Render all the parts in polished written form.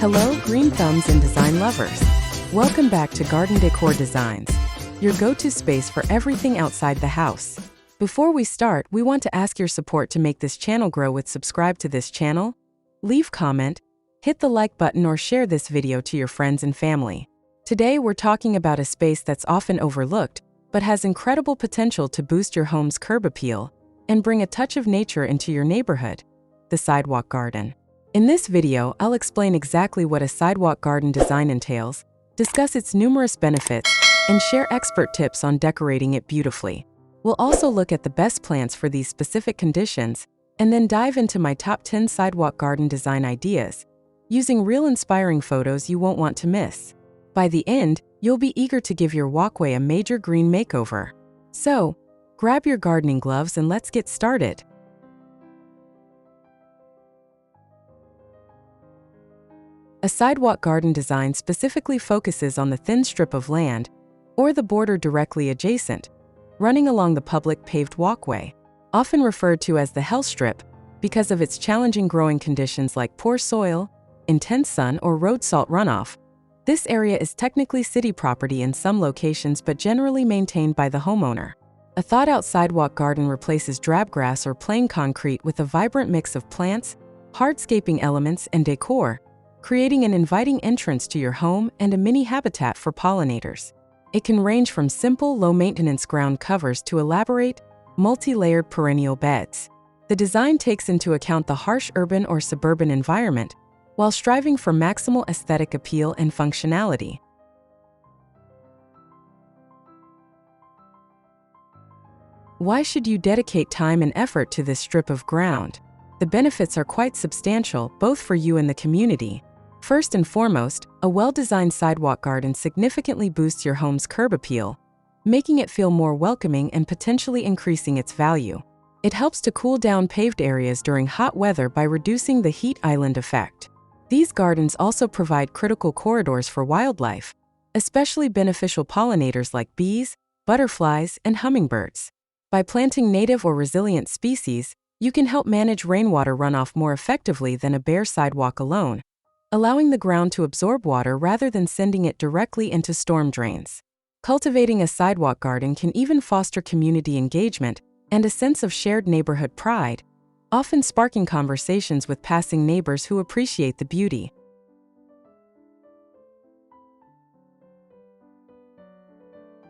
Hello, green thumbs and design lovers. Welcome back to Garden Decor Designs, your go-to space for everything outside the house. Before we start, we want to ask your support to make this channel grow. Subscribe to this channel, leave comment, hit the like button or share this video to your friends and family. Today we're talking about a space that's often overlooked, but has incredible potential to boost your home's curb appeal and bring a touch of nature into your neighborhood: the sidewalk garden. In this video, I'll explain exactly what a sidewalk garden design entails, discuss its numerous benefits, and share expert tips on decorating it beautifully. We'll also look at the best plants for these specific conditions, and then dive into my top 10 sidewalk garden design ideas, using real inspiring photos you won't want to miss. By the end, you'll be eager to give your walkway a major green makeover. So, grab your gardening gloves and let's get started. A sidewalk garden design specifically focuses on the thin strip of land, or the border directly adjacent, running along the public paved walkway, often referred to as the hell strip because of its challenging growing conditions like poor soil, intense sun, or road salt runoff. This area is technically city property in some locations but generally maintained by the homeowner. A thought-out sidewalk garden replaces drab grass or plain concrete with a vibrant mix of plants, hardscaping elements, and decor, creating an inviting entrance to your home and a mini habitat for pollinators. It can range from simple, low-maintenance ground covers to elaborate, multi-layered perennial beds. The design takes into account the harsh urban or suburban environment, while striving for maximal aesthetic appeal and functionality. Why should you dedicate time and effort to this strip of ground? The benefits are quite substantial, both for you and the community. First and foremost, a well-designed sidewalk garden significantly boosts your home's curb appeal, making it feel more welcoming and potentially increasing its value. It helps to cool down paved areas during hot weather by reducing the heat island effect. These gardens also provide critical corridors for wildlife, especially beneficial pollinators like bees, butterflies, and hummingbirds. By planting native or resilient species, you can help manage rainwater runoff more effectively than a bare sidewalk alone, allowing the ground to absorb water rather than sending it directly into storm drains. Cultivating a sidewalk garden can even foster community engagement and a sense of shared neighborhood pride, often sparking conversations with passing neighbors who appreciate the beauty.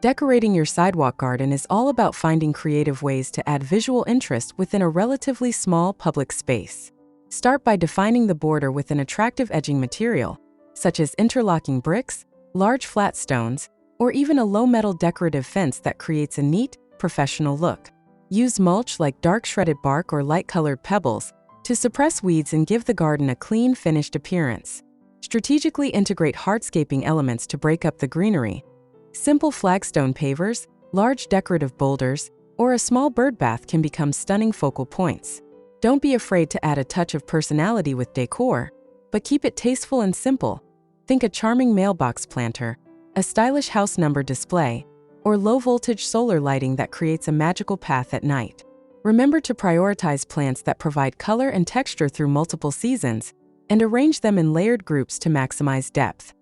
Decorating your sidewalk garden is all about finding creative ways to add visual interest within a relatively small public space. Start by defining the border with an attractive edging material, such as interlocking bricks, large flat stones, or even a low-metal decorative fence that creates a neat, professional look. Use mulch like dark shredded bark or light-colored pebbles to suppress weeds and give the garden a clean, finished appearance. Strategically integrate hardscaping elements to break up the greenery. Simple flagstone pavers, large decorative boulders, or a small bird bath can become stunning focal points. Don't be afraid to add a touch of personality with decor, but keep it tasteful and simple. Think a charming mailbox planter, a stylish house number display, or low-voltage solar lighting that creates a magical path at night. Remember to prioritize plants that provide color and texture through multiple seasons, and arrange them in layered groups to maximize depth.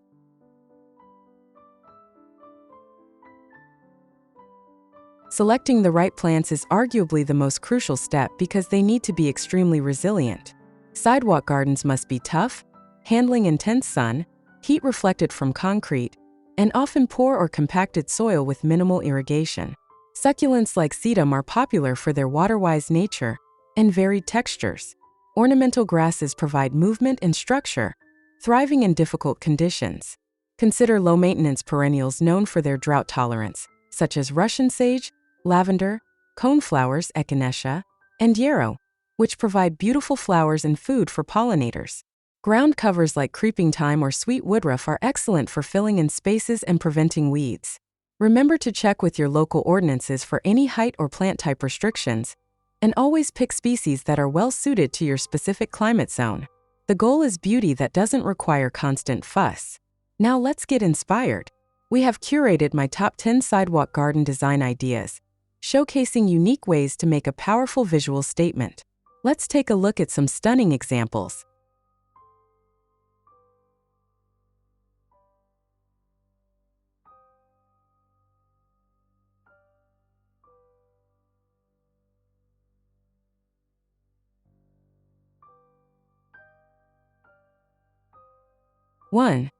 Selecting the right plants is arguably the most crucial step because they need to be extremely resilient. Sidewalk gardens must be tough, handling intense sun, heat reflected from concrete, and often poor or compacted soil with minimal irrigation. Succulents like sedum are popular for their water-wise nature and varied textures. Ornamental grasses provide movement and structure, thriving in difficult conditions. Consider low-maintenance perennials known for their drought tolerance, such as Russian sage, lavender, coneflowers, echinacea, and yarrow, which provide beautiful flowers and food for pollinators. Ground covers like creeping thyme or sweet woodruff are excellent for filling in spaces and preventing weeds. Remember to check with your local ordinances for any height or plant type restrictions, and always pick species that are well suited to your specific climate zone. The goal is beauty that doesn't require constant fuss. Now let's get inspired. We have curated my top 10 sidewalk garden design ideas, showcasing unique ways to make a powerful visual statement. Let's take a look at some stunning examples. 1.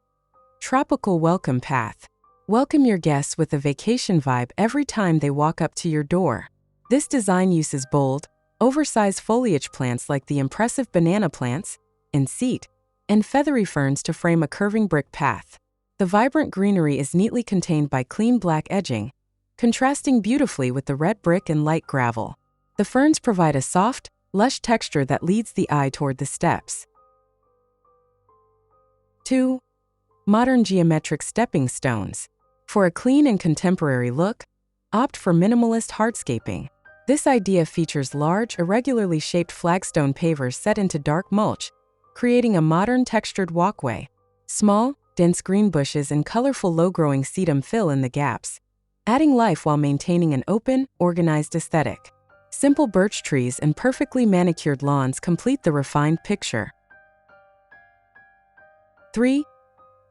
Tropical welcome path. Welcome your guests with a vacation vibe every time they walk up to your door. This design uses bold, oversized foliage plants like the impressive banana plants, enceinte, and feathery ferns to frame a curving brick path. The vibrant greenery is neatly contained by clean black edging, contrasting beautifully with the red brick and light gravel. The ferns provide a soft, lush texture that leads the eye toward the steps. 2. Modern geometric stepping stones. For a clean and contemporary look, opt for minimalist hardscaping. This idea features large, irregularly shaped flagstone pavers set into dark mulch, creating a modern textured walkway. Small, dense green bushes and colorful low-growing sedum fill in the gaps, adding life while maintaining an open, organized aesthetic. Simple birch trees and perfectly manicured lawns complete the refined picture. 3.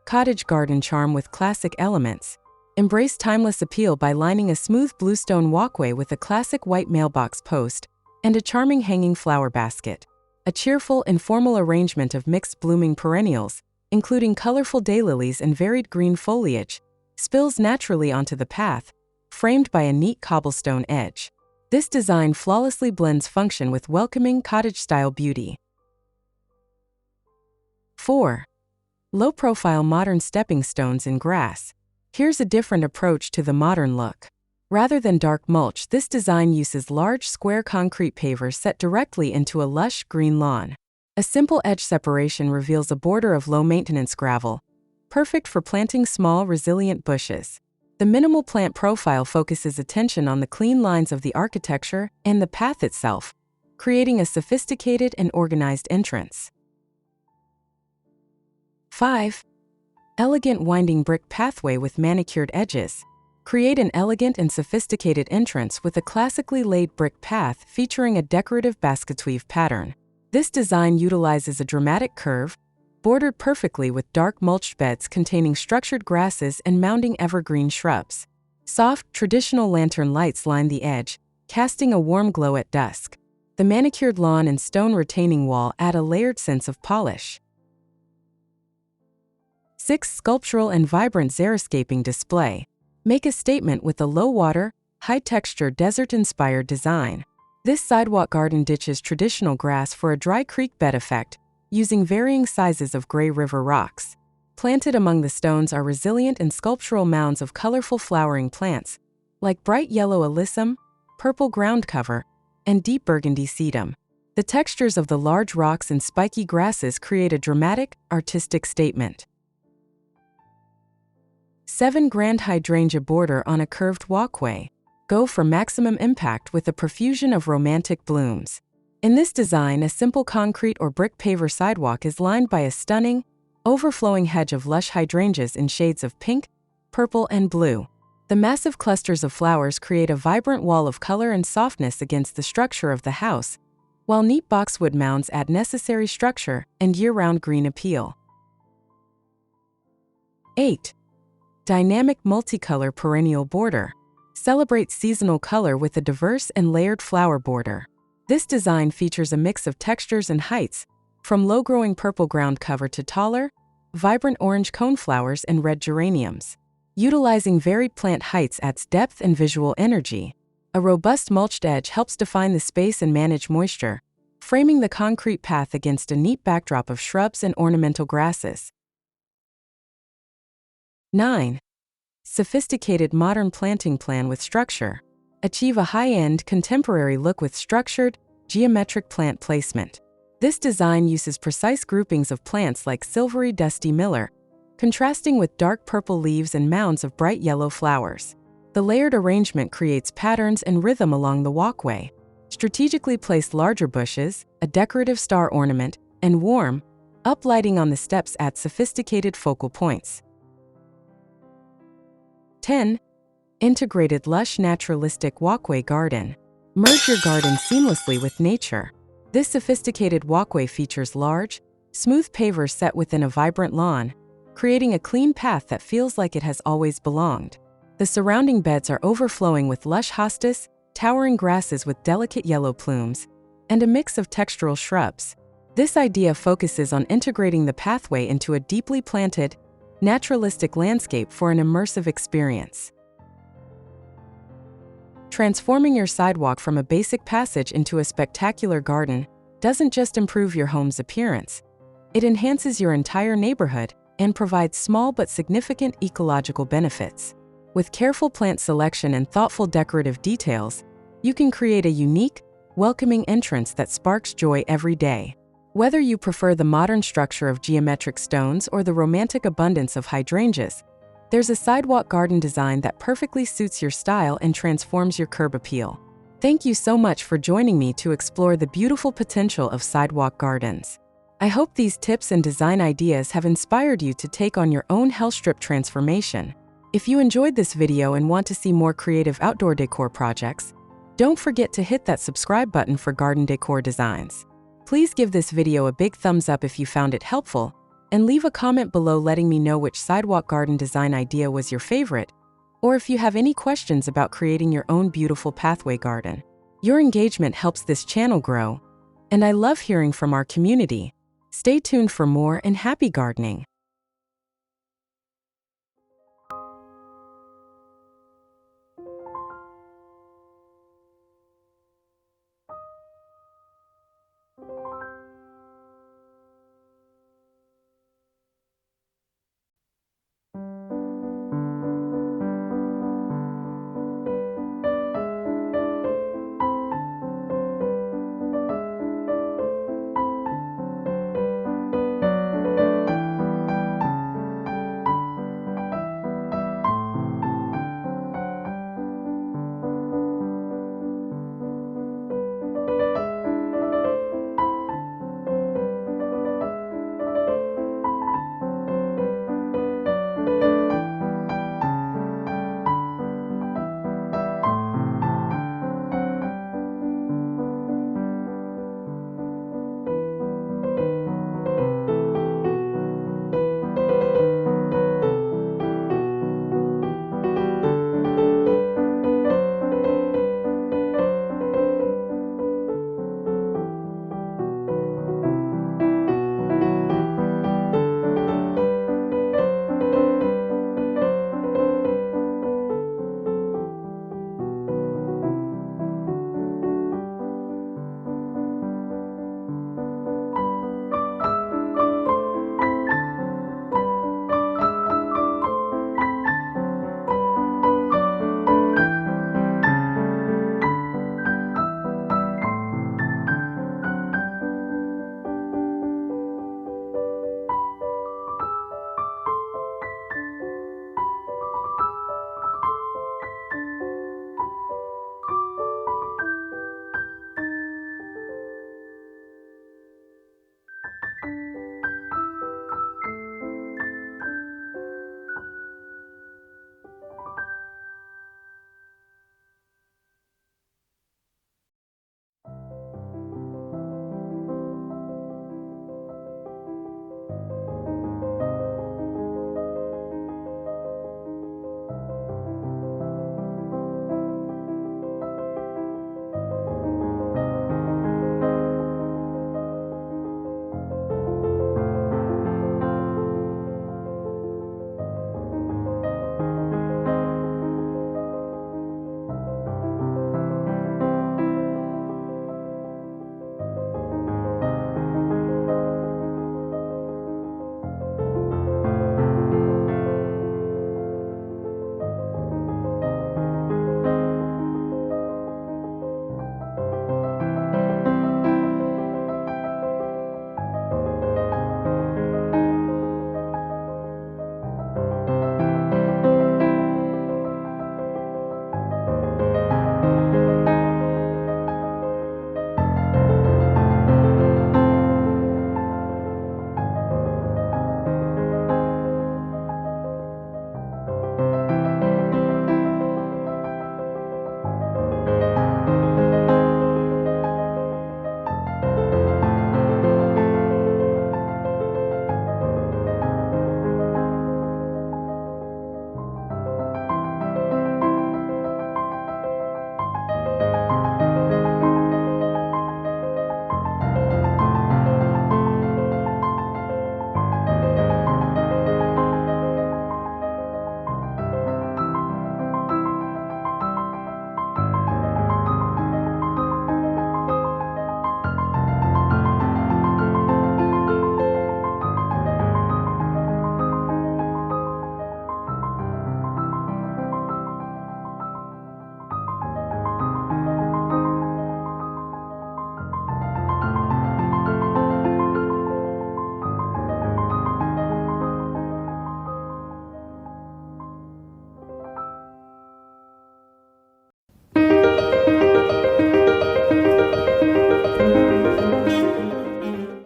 Cottage garden charm with classic elements. Embrace timeless appeal by lining a smooth bluestone walkway with a classic white mailbox post and a charming hanging flower basket. A cheerful, informal arrangement of mixed blooming perennials, including colorful daylilies and varied green foliage, spills naturally onto the path, framed by a neat cobblestone edge. This design flawlessly blends function with welcoming cottage-style beauty. 4. Low-profile modern stepping stones in grass. Here's a different approach to the modern look. Rather than dark mulch, this design uses large square concrete pavers set directly into a lush green lawn. A simple edge separation reveals a border of low-maintenance gravel, perfect for planting small, resilient bushes. The minimal plant profile focuses attention on the clean lines of the architecture and the path itself, creating a sophisticated and organized entrance. 5. Elegant winding brick pathway with manicured edges. Create an elegant and sophisticated entrance with a classically laid brick path featuring a decorative basketweave pattern. This design utilizes a dramatic curve, bordered perfectly with dark mulched beds containing structured grasses and mounding evergreen shrubs. Soft, traditional lantern lights line the edge, casting a warm glow at dusk. The manicured lawn and stone retaining wall add a layered sense of polish. 6. Sculptural and vibrant xeriscaping display. Make a statement with a low-water, high-texture, desert-inspired design. This sidewalk garden ditches traditional grass for a dry creek bed effect, using varying sizes of gray river rocks. Planted among the stones are resilient and sculptural mounds of colorful flowering plants, like bright yellow alyssum, purple groundcover, and deep burgundy sedum. The textures of the large rocks and spiky grasses create a dramatic, artistic statement. 7. Grand hydrangea border on a curved walkway. Go for maximum impact with a profusion of romantic blooms. In this design, a simple concrete or brick paver sidewalk is lined by a stunning, overflowing hedge of lush hydrangeas in shades of pink, purple, and blue. The massive clusters of flowers create a vibrant wall of color and softness against the structure of the house, while neat boxwood mounds add necessary structure and year-round green appeal. 8. Dynamic multicolor perennial border. Celebrate seasonal color with a diverse and layered flower border. This design features a mix of textures and heights, from low-growing purple ground cover to taller, vibrant orange coneflowers and red geraniums. Utilizing varied plant heights adds depth and visual energy. A robust mulched edge helps define the space and manage moisture, framing the concrete path against a neat backdrop of shrubs and ornamental grasses. 9. Sophisticated modern planting plan with structure. Achieve a high-end, contemporary look with structured, geometric plant placement. This design uses precise groupings of plants like silvery dusty miller, contrasting with dark purple leaves and mounds of bright yellow flowers. The layered arrangement creates patterns and rhythm along the walkway. Strategically place larger bushes, a decorative star ornament, and warm, up lighting on the steps add sophisticated focal points. 10. Integrated lush naturalistic walkway garden. Merge your garden seamlessly with nature. This sophisticated walkway features large, smooth pavers set within a vibrant lawn, creating a clean path that feels like it has always belonged. The surrounding beds are overflowing with lush hostas, towering grasses with delicate yellow plumes, and a mix of textural shrubs. This idea focuses on integrating the pathway into a deeply planted, naturalistic landscape for an immersive experience. Transforming your sidewalk from a basic passage into a spectacular garden doesn't just improve your home's appearance, it enhances your entire neighborhood and provides small but significant ecological benefits. With careful plant selection and thoughtful decorative details, you can create a unique, welcoming entrance that sparks joy every day. Whether you prefer the modern structure of geometric stones or the romantic abundance of hydrangeas, there's a sidewalk garden design that perfectly suits your style and transforms your curb appeal. Thank you so much for joining me to explore the beautiful potential of sidewalk gardens. I hope these tips and design ideas have inspired you to take on your own hell strip transformation. If you enjoyed this video and want to see more creative outdoor decor projects, don't forget to hit that subscribe button for Garden Decor Designs. Please give this video a big thumbs up if you found it helpful, and leave a comment below letting me know which sidewalk garden design idea was your favorite, or if you have any questions about creating your own beautiful pathway garden. Your engagement helps this channel grow, and I love hearing from our community. Stay tuned for more and happy gardening.